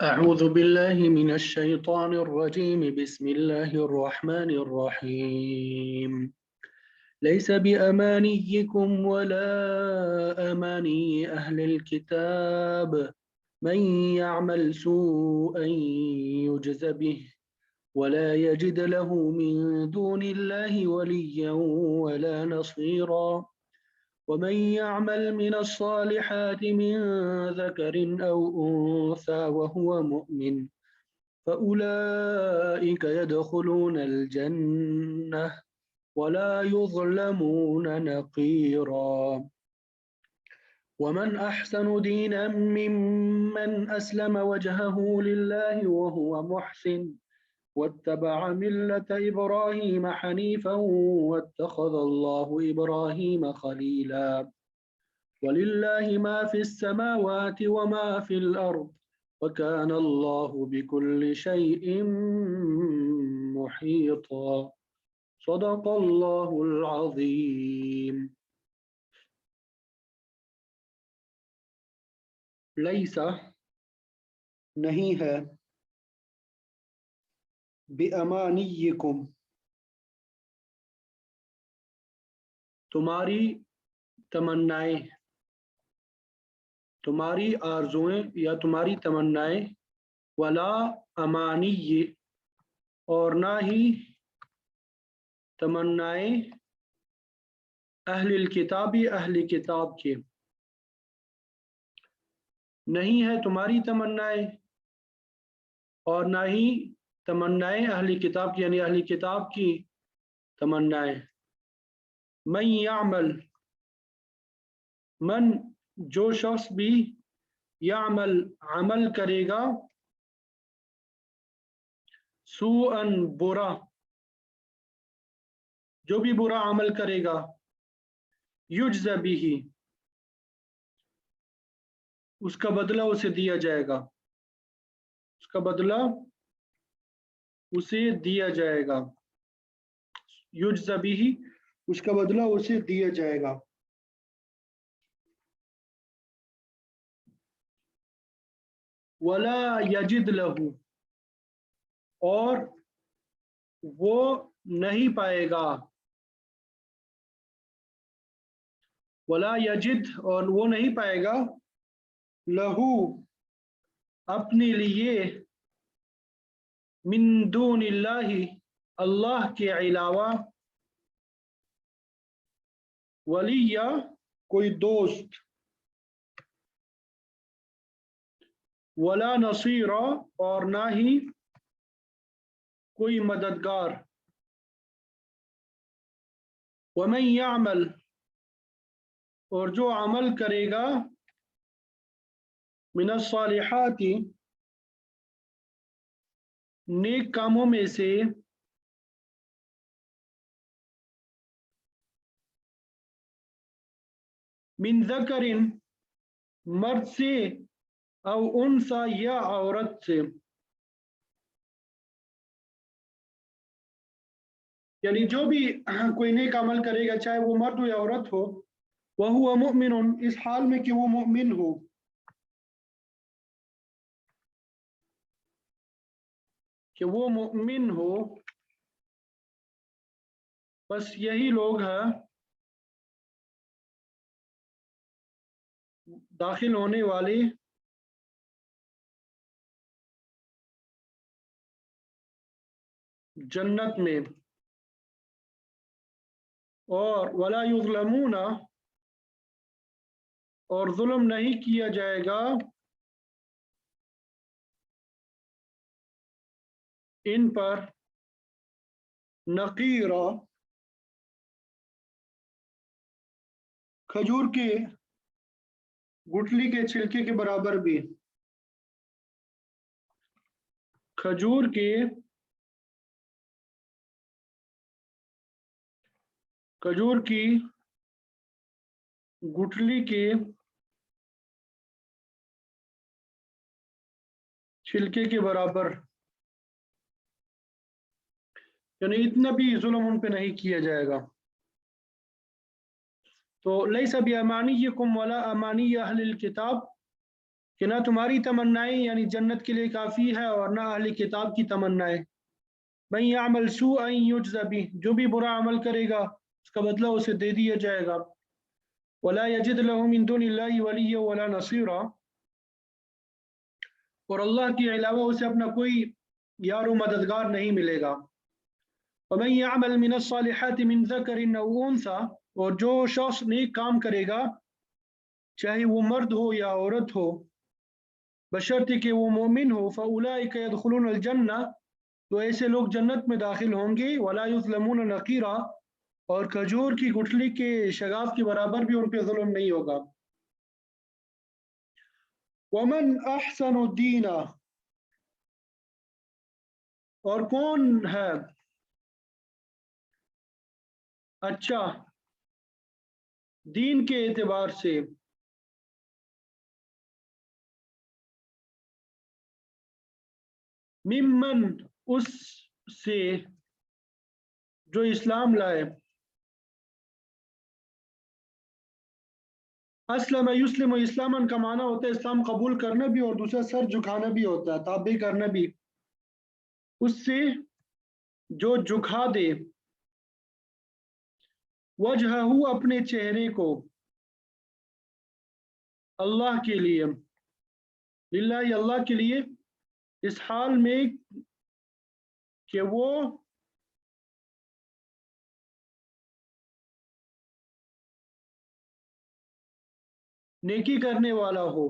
أعوذ بالله من الشيطان الرجيم بسم الله الرحمن الرحيم ليس بأمانيكم ولا أماني أهل الكتاب من يعمل سوءا يجز به ولا يجد له من دون الله وليا ولا نصيرا ومن يعمل من الصالحات من ذكر أو أنثى وهو مؤمن فأولئك يدخلون الجنة ولا يظلمون نقيرا ومن أحسن دينا ممن أسلم وجهه لله وهو محسن واتبع ملة إبراهيم حنيفا واتخذ الله إبراهيم خليلا ولله ما في السماوات وما في الأرض وكان الله بكل شيء محيطا صدق الله العظيم لیسا نہیں ہے بِأَمَانِيِّكُمْ تمہاری تمنائیں، تمہاری آرزویں یا تمہاری تمنائیں، ولا امانی اور نہ ہی تمنائیں اہل الکتابی اہل کتاب کے، نہیں ہے تمہاری تمنائیں اور نہ ہی تمنائیں اہل کتاب کی، یعنی اہل کتاب کی تمنائیں۔ من یعمل، من جو شخص بھی، یعمل عمل کرے گا، سوءاً برا، جو بھی برا عمل کرے گا، یجز بہ اس کا بدلہ اسے دیا جائے گا، اس کا بدلہ اسے دیا جائے گا، یجز بہ اس کا بدلہ اسے دیا جائے گا۔ ولا یجد لہ اور وہ نہیں پائے گا، ولا یجد اور وہ نہیں پائے گا، لہو اپنے لیے، من دون اللہ اللہ کے علاوہ، ولی یا کوئی دوست، ولا نصیرا اور نہ ہی کوئی مددگار۔ ومن یعمل اور جو عمل کرے گا، من الصالحات نیک کاموں میں سے، من ذکر مرد سے، او انثی یا عورت سے، یعنی جو بھی کوئی نیک عمل کرے گا چاہے وہ مرد ہو یا عورت ہو، وہو مؤمن اس حال میں کہ وہ مؤمن ہو، کہ وہ مؤمن ہو، بس یہی لوگ ہیں داخل ہونے والے جنت میں۔ اور ولا یظلمون اور ظلم نہیں کیا جائے گا ان پر، نقیرا کھجور کے گٹلی کے چھلکے کے برابر بھی، کھجور کے کھجور کی گٹلی کے چھلکے کے برابر، یعنی اتنا بھی ظلم ان پہ نہیں کیا جائے گا۔ تو لیس بامانیکم ولا امانی اہل الکتاب کہ نہ تمہاری تمنائیں یعنی جنت کے لیے کافی ہے اور نہ اہل کتاب کی تمنائیں. من یعمل سوءا یجز بہ، جو بھی برا عمل کرے گا اس کا بدلہ اسے دے دیا جائے گا. ولا یجد له من دون اللہ ولیا ولا نصیرا، اور اللہ کے علاوہ اسے اپنا کوئی یار و مددگار نہیں ملے گا. ومن يعمل من الصالحات من ذکر او انثى، اور جو شخص نیک کام کرے گا چاہے وہ مرد ہو یا عورت ہو بشرطے کہ وہ مومن ہو، فاولئک يدخلون الجنہ، تو ایسے لوگ جنت میں داخل ہوں گے. ولا یظلمون نقیرا، اور کھجور کی گٹھلی کے شگاف کے برابر بھی ان پہ ظلم نہیں ہوگا. ومن احسن دینا، اور کون ہے اچھا دین کے اعتبار سے، ممن اس سے جو اسلام لائے. اسلم یسلم اسلامن کا معنی ہوتا ہے اسلام قبول کرنا بھی، اور دوسرا سر جھکانا بھی ہوتا ہے، تابع کرنا بھی. اس سے جو جھکا دے وجہہ، اپنے چہرے کو، اللہ کے لیے، للہ اللہ کے لیے، اس حال میں کہ وہ نیکی کرنے والا ہو.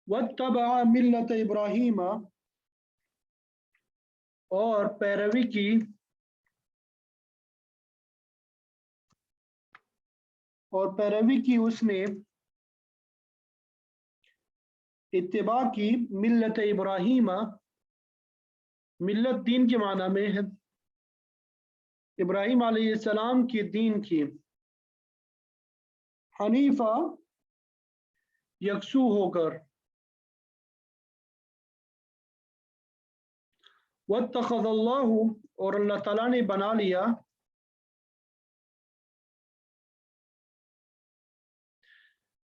واتبع ملت ابراہیم، اور پیروی کی اس نے اتباع کی، ملت ابراہیم، ملت دین کے معنی میں ہے، ابراہیم علیہ السلام کے دین کی، حنیفہ یکسو ہو کر. واتخذ اللہ، اور اللہ تعالیٰ نے بنا لیا،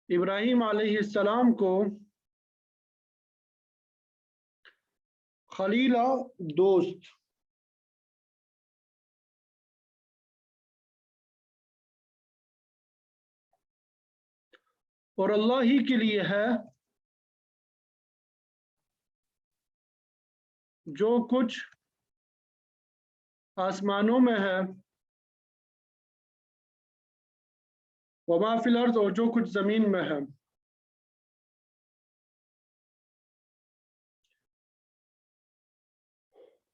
ابراہیم علیہ السلام کو، خلیلہ، دوست. اور اللہ ہی کے لیے ہے جو کچھ آسمانوں میں ہے، وما فی الارض، اور جو کچھ زمین میں ہے.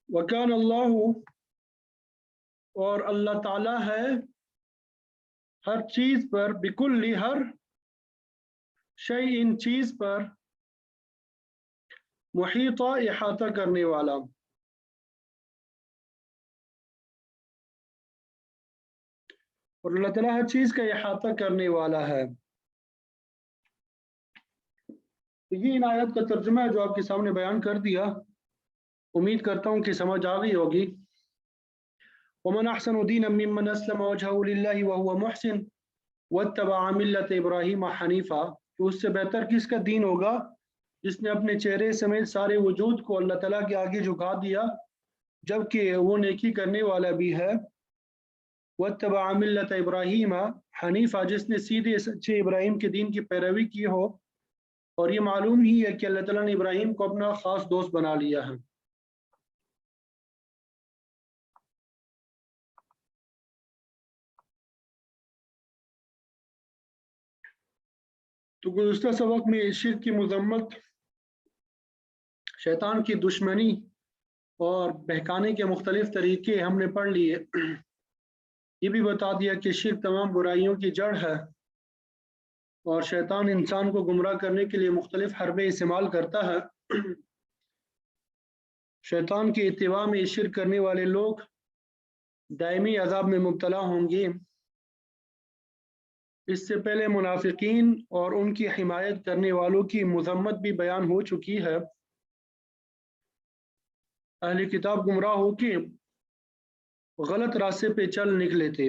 وکان اللہ، اور اللہ تعالی ہے ہر چیز پر، بکل، ہر شیء، ان چیز پر، محیطہ، احاطہ کرنے والا. اور اللہ تعالیٰ ہر چیز کا احاطہ کرنے والا ہے. تو یہ ان آیات کا ترجمہ ہے جو آپ کے سامنے بیان کر دیا. امید کرتا ہوں کہ سمجھ آ گئی ہوگی. ومن احسن دینا ممن اسلم وجهه لله وهو محسن واتبع ملت ابراہیم حنیفہ، کہ اس سے بہتر کس کا دین ہوگا جس نے اپنے چہرے سمیت سارے وجود کو اللہ تعالیٰ کے آگے جھکا دیا جبکہ وہ نیکی کرنے والا بھی ہے. واتبع ملت ابراہیم حنیفہ، جس نے سیدھے سچے ابراہیم کے دین کی پیروی کی ہو. اور یہ معلوم ہی ہے کہ اللہ تعالیٰ نے ابراہیم کو اپنا خاص دوست بنا لیا ہے. تو گزشتہ سبق میں شرک کی مذمت، شیطان کی دشمنی اور بہکانے کے مختلف طریقے ہم نے پڑھ لیے. یہ بھی بتا دیا کہ شرک تمام برائیوں کی جڑ ہے اور شیطان انسان کو گمراہ کرنے کے لیے مختلف حربے استعمال کرتا ہے. شیطان کے اتباع میں شرک کرنے والے لوگ دائمی عذاب میں مبتلا ہوں گے. اس سے پہلے منافقین اور ان کی حمایت کرنے والوں کی مذمت بھی بیان ہو چکی ہے. اہل کتاب گمراہ ہو کے غلط راستے پہ چل نکلے تھے.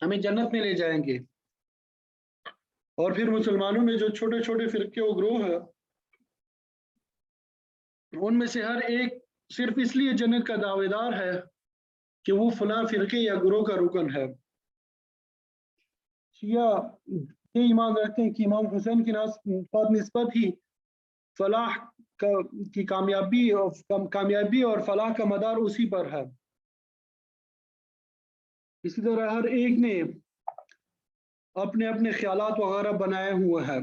ہمیں جنت میں لے جائیں گے۔ اور پھر مسلمانوں میں جو چھوٹے چھوٹے فرقے و گروہ ہیں، ان میں سے ہر ایک صرف اس لیے جنت کا دعوے دار ہے کہ وہ فلاں فرقے یا گروہ کا رکن ہے۔ شیعہ یہ ایمان رکھتے ہیں کہ امام حسین کی نسبت ہی فلاح کی کامیابی اور فلاح کا مدار اسی پر ہے۔ اسی طرح ہر ایک نے اپنے اپنے خیالات وغیرہ بنائے ہوئے ہیں۔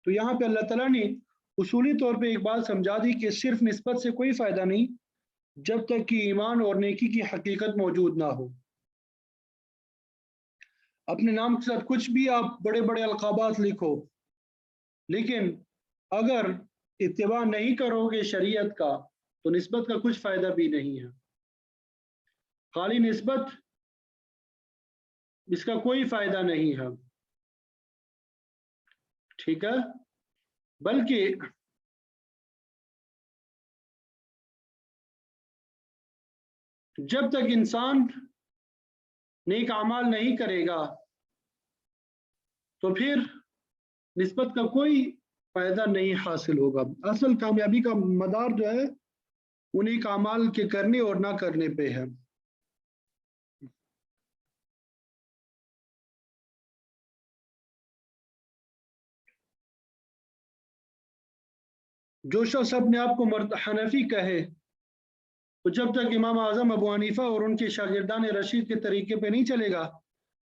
تو یہاں پہ اللہ تعالیٰ نے اصولی طور پہ ایک بات سمجھا دی کہ صرف نسبت سے کوئی فائدہ نہیں جب تک کہ ایمان اور نیکی کی حقیقت موجود نہ ہو۔ اپنے نام کے ساتھ کچھ بھی آپ بڑے بڑے القابات لکھو، لیکن اگر اتباع نہیں کرو گے شریعت کا تو نسبت کا کچھ فائدہ بھی نہیں ہے۔ خالی نسبت، اس کا کوئی فائدہ نہیں ہے، ٹھیک ہے؟ بلکہ جب تک انسان نیک اعمال نہیں کرے گا تو پھر نسبت کا کوئی فائدہ نہیں حاصل ہوگا۔ اصل کامیابی کا مدار جو ہے وہ نیک اعمال کے کرنے اور نہ کرنے پہ ہے۔ جو شخص اپنے آپ کو حنفی کہے تو جب تک امام اعظم ابو حنیفہ اور ان کے شاگردان رشید کے طریقے پہ نہیں چلے گا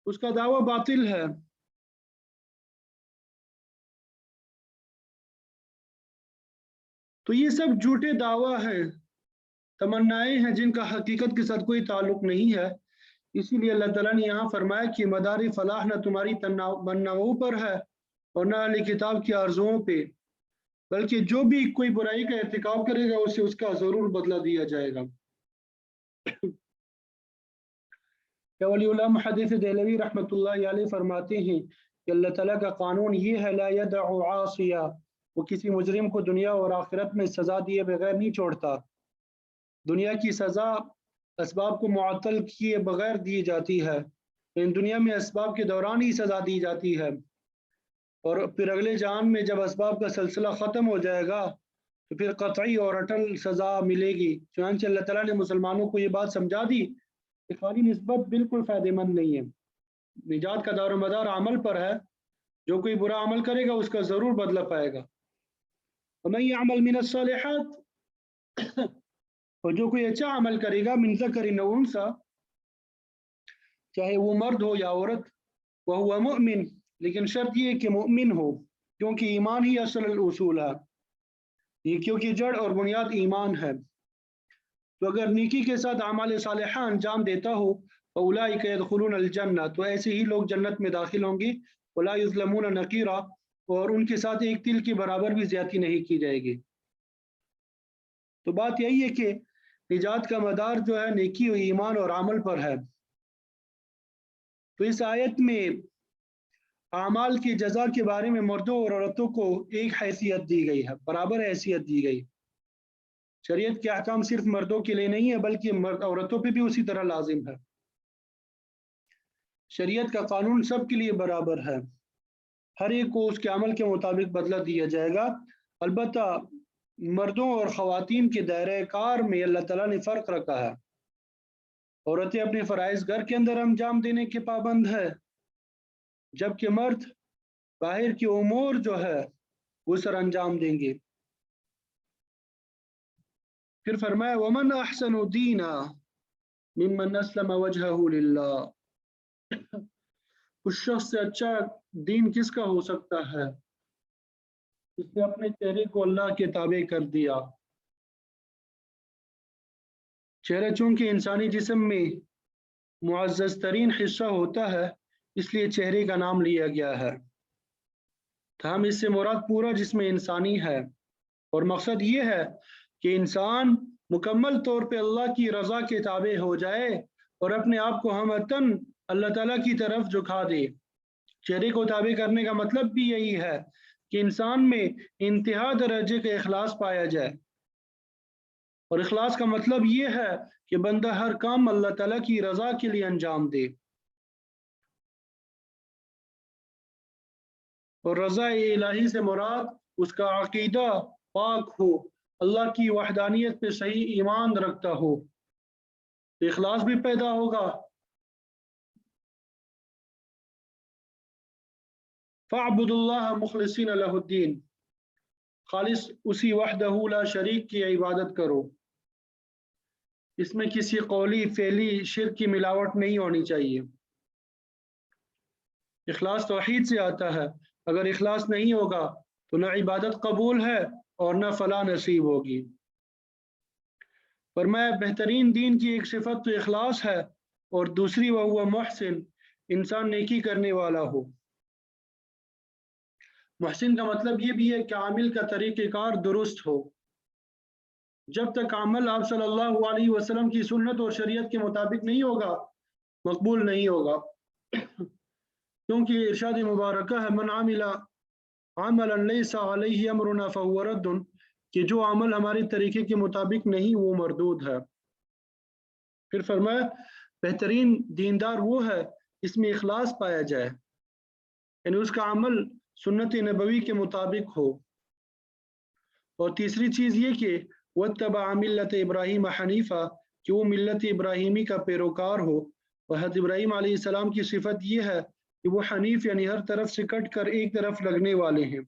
اس کا دعویٰ باطل ہے۔ تو یہ سب جھوٹے دعویٰ ہیں، تمنائیں ہیں جن کا حقیقت کے ساتھ کوئی تعلق نہیں ہے۔ اسی لیے اللہ تعالیٰ نے یہاں فرمایا کہ مدار فلاح نہ تمہاری تمناؤں پر ہے اور نہ اہل کتاب کی آرزوؤں پہ، بلکہ جو بھی کوئی برائی کا ارتکاب کرے گا اسے اس کا ضرور بدلہ دیا جائے گا۔ ولی اللہ محدث دہلوی رحمۃ اللہ علیہ فرماتے ہیں کہ اللہ تعالیٰ کا قانون یہ ہے لا یدع عاصیہ، وہ کسی مجرم کو دنیا اور آخرت میں سزا دیے بغیر نہیں چھوڑتا۔ دنیا کی سزا اسباب کو معطل کیے بغیر دی جاتی ہے، لیکن دنیا میں اسباب کے دوران ہی سزا دی جاتی ہے، اور پھر اگلے جہان میں جب اسباب کا سلسلہ ختم ہو جائے گا تو پھر قطعی اور اٹل سزا ملے گی۔ چنانچہ اللہ تعالیٰ نے مسلمانوں کو یہ بات سمجھا دی کہ خالی نسبت بالکل فائدہ مند نہیں ہے، نجات کا دار و مدار عمل پر ہے۔ جو کوئی برا عمل کرے گا اس کا ضرور بدلہ پائے گا۔ وَمَن يَعْمَلْ مِنَ الصَّالِحَاتِ، اور جو کوئی اچھا عمل کرے گا من ذکر أو انثى، چاہے وہ مرد ہو یا عورت، وَهُوَ مُؤْمِن، لیکن شرط یہ کہ مؤمن ہو، کیونکہ ایمان ہی اصل الاصول ہے، یہ کیونکہ جڑ اور بنیاد ایمان ہے۔ تو اگر نیکی کے ساتھ اعمال صالحہ انجام دیتا ہو فَأُولَئِكَ يَدْخُلُونَ الْجَنَّةَ، تو ایسے ہی لوگ جنت میں داخل ہوں گے، وَلَا يُظْلَمُونَ نَقِيرًا، اور ان کے ساتھ ایک تل کے برابر بھی زیادتی نہیں کی جائے گی۔ تو بات یہی ہے کہ نجات کا مدار جو ہے نیکی و ایمان اور عمل پر ہے۔ تو اس آیت میں اعمال کی جزا کے بارے میں مردوں اور عورتوں کو ایک حیثیت دی گئی ہے، برابر حیثیت دی گئی۔ شریعت کے احکام صرف مردوں کے لیے نہیں ہے بلکہ عورتوں پہ بھی اسی طرح لازم ہے۔ شریعت کا قانون سب کے لیے برابر ہے، ہر ایک کو اس کے عمل کے مطابق بدلہ دیا جائے گا۔ البتہ مردوں اور خواتین کے دائرہ کار میں اللہ تعالیٰ نے فرق رکھا ہے۔ عورتیں اپنے فرائض گھر کے اندر انجام دینے کے پابند ہے، جبکہ مرد باہر کی امور جو ہے وہ سر انجام دیں گے۔ پھر فرمایا وَمَنْ أَحْسَنُ دِينًا مِمَّنْ أَسْلَمَ وَجْهَهُ لِلَّهِ، اس شخص سے اچھا دین کس کا ہو سکتا ہے جس نے اپنے چہرے کو اللہ کے تابع کر دیا۔ چہرہ چونکہ انسانی جسم میں معزز ترین حصہ ہوتا ہے اس لیے چہرے کا نام لیا گیا ہے، تاہم اس سے مراد پورا جسم انسانی ہے، اور مقصد یہ ہے کہ انسان مکمل طور پہ اللہ کی رضا کے تابع ہو جائے اور اپنے آپ کو ہمتاً اللہ تعالیٰ کی طرف جھکا دے۔ چہرے کو تابع کرنے کا مطلب بھی یہی ہے کہ انسان میں انتہا درجے کا اخلاص پایا جائے، اور اخلاص کا مطلب یہ ہے کہ بندہ ہر کام اللہ تعالیٰ کی رضا کے لیے انجام دے۔ اور رضا الہی سے مراد اس کا عقیدہ پاک ہو، اللہ کی وحدانیت پہ صحیح ایمان رکھتا ہو، اخلاص بھی پیدا ہوگا۔ فَاعْبُدُوا اللَّهَ مُخْلِصِينَ لَهُ الدِّينَ، خالص اسی وحدہ لا شریک کی عبادت کرو، اس میں کسی قولی فعلی شرک کی ملاوٹ نہیں ہونی چاہیے۔ اخلاص توحید سے آتا ہے، اگر اخلاص نہیں ہوگا تو نہ عبادت قبول ہے اور نہ فلاح نصیب ہوگی۔ فرمایا بہترین دین کی ایک صفت تو اخلاص ہے، اور دوسری وہ محسن، انسان نیکی کرنے والا ہو۔ محسن کا مطلب یہ بھی ہے کہ عامل کا طریقہ کار درست ہو۔ جب تک عمل آپ صلی اللہ علیہ وسلم کی سنت اور شریعت کے مطابق نہیں ہوگا، مقبول نہیں ہوگا، کیونکہ ارشاد مبارکہ ہے من عمل عملا لیس علیہ امرنا فہو رد، کہ جو عمل ہمارے طریقے کے مطابق نہیں وہ مردود ہے۔ پھر فرمایا بہترین دیندار وہ ہے اس میں اخلاص پایا جائے، یعنی اس کا عمل سنت نبوی کے مطابق ہو۔ اور تیسری چیز یہ کہ واتبع ملت ابراہیم حنیفہ، کہ وہ ملت ابراہیمی کا پیروکار ہو۔ اور حضرت ابراہیم علیہ السلام کی صفت یہ ہے کہ وہ حنیف یعنی ہر طرف سے کٹ کر ایک طرف لگنے والے ہیں۔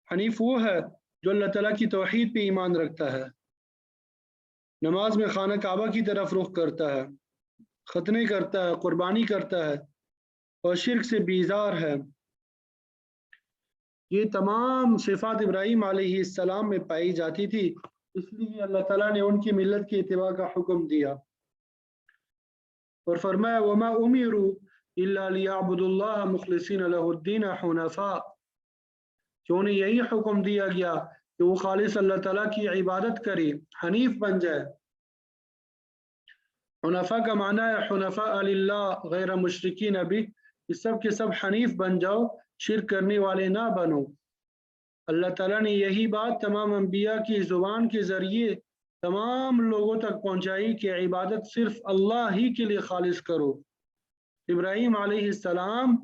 حنیف وہ ہے جو اللہ تعالیٰ کی توحید پہ ایمان رکھتا ہے، نماز میں خانہ کعبہ کی طرف رخ کرتا ہے، ختنے کرتا ہے، قربانی کرتا ہے اور شرک سے بیزار ہے۔ یہ تمام صفات ابراہیم علیہ السلام میں پائی جاتی تھی، اس لیے اللہ تعالیٰ نے ان کی ملت کی اتباع کا حکم دیا اور فرمایا وما امروا الا ليعبدوا الله مخلصين له الدين حنفاء، کہ انہیں یہی حکم دیا گیا کہ وہ خالص اللہ تعالیٰ کی عبادت کرے، حنیف بن جائے۔ حنفاء کا معنی ہے حنفاء للہ غیر مشرکین بھی، سب کے سب حنیف بن جاؤ، شرک کرنے والے نہ بنو۔ اللہ تعالیٰ نے یہی بات تمام انبیاء کی زبان کے ذریعے تمام لوگوں تک پہنچائی کہ عبادت صرف اللہ ہی کے لیے خالص کرو۔ ابراہیم علیہ السلام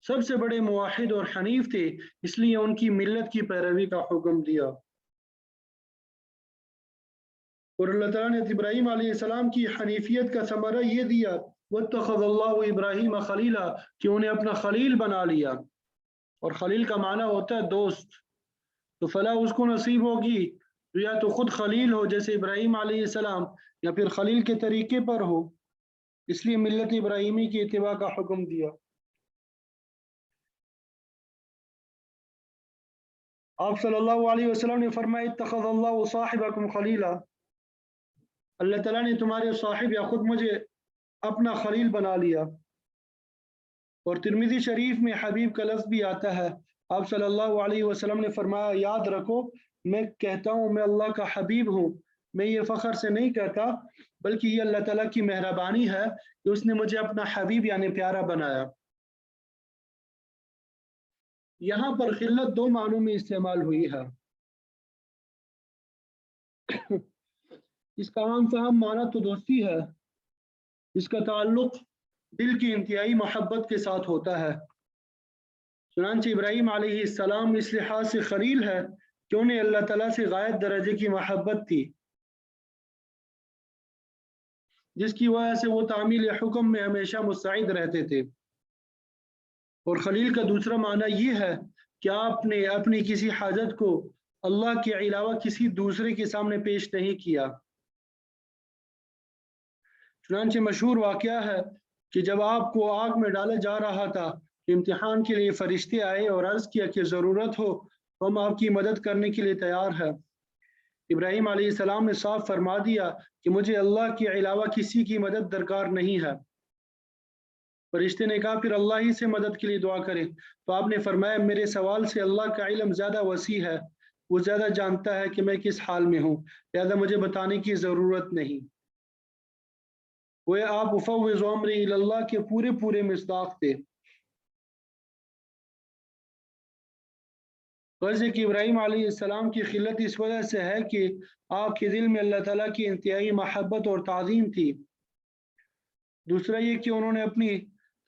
سب سے بڑے موحد اور حنیف تھے، اس لیے ان کی ملت کی پیروی کا حکم دیا۔ اور اللہ تعالیٰ نے ابراہیم علیہ السلام کی حنیفیت کا ثمرہ یہ دیا واتخذ اللہ ابراہیم خلیلا، کہ انہیں اپنا خلیل بنا لیا، اور خلیل کا معنی ہوتا ہے دوست۔ تو فلاح اس کو نصیب ہوگی تو یا تو خود خلیل ہو جیسے ابراہیم علیہ السلام، یا پھر خلیل کے طریقے پر ہو، اس لیے ملت ابراہیمی کی اتباع کا حکم دیا۔ آپ صلی اللہ علیہ وسلم نے فرمایا اتخذ اللہ صاحبکم خلیلا، اللہ تعالیٰ نے تمہارے صاحب یا خود مجھے اپنا خلیل بنا لیا۔ اور ترمذی شریف میں حبیب کا لفظ بھی آتا ہے، آپ صلی اللہ علیہ وسلم نے فرمایا یاد رکھو میں کہتا ہوں میں اللہ کا حبیب ہوں، میں یہ فخر سے نہیں کہتا بلکہ یہ اللہ تعالیٰ کی مہربانی ہے کہ اس نے مجھے اپنا حبیب یعنی پیارا بنایا۔ یہاں پر خلت دو معنوں میں استعمال ہوئی ہے۔ اس کا عام فہم معنی تو دوستی ہے، اس کا تعلق دل کی انتہائی محبت کے ساتھ ہوتا ہے۔ چنانچہ ابراہیم علیہ السلام اس لحاظ سے خلیل ہے کہ انہیں اللہ تعالیٰ سے غائب درجے کی محبت تھی، جس کی وجہ سے وہ تعمیل حکم میں ہمیشہ مستعد رہتے تھے۔ اور خلیل کا دوسرا معنی یہ ہے کہ آپ نے اپنی کسی حاجت کو اللہ کے علاوہ کسی دوسرے کے سامنے پیش نہیں کیا۔ چنانچہ مشہور واقعہ ہے کہ جب آپ کو آگ میں ڈالا جا رہا تھا، امتحان کے لیے فرشتے آئے اور عرض کیا کہ ضرورت ہو تو ہم آپ کی مدد کرنے کے لیے تیار ہیں۔ ابراہیم علیہ السلام نے صاف فرما دیا کہ مجھے اللہ کے علاوہ کسی کی مدد درکار نہیں ہے۔ فرشتے نے کہا پھر اللہ ہی سے مدد کے لیے دعا کریں، تو آپ نے فرمایا میرے سوال سے اللہ کا علم زیادہ وسیع ہے، وہ زیادہ جانتا ہے کہ میں کس حال میں ہوں، لہذا مجھے بتانے کی ضرورت نہیں۔ وہ آپ افوض امری الی اللہ کے پورے مصداق تھے۔ غرض کہ ابراہیم علیہ السلام کی خلت اس وجہ سے ہے کہ آپ کے دل میں اللہ تعالیٰ کی انتہائی محبت اور تعظیم تھی۔ دوسرا یہ کہ انہوں نے اپنی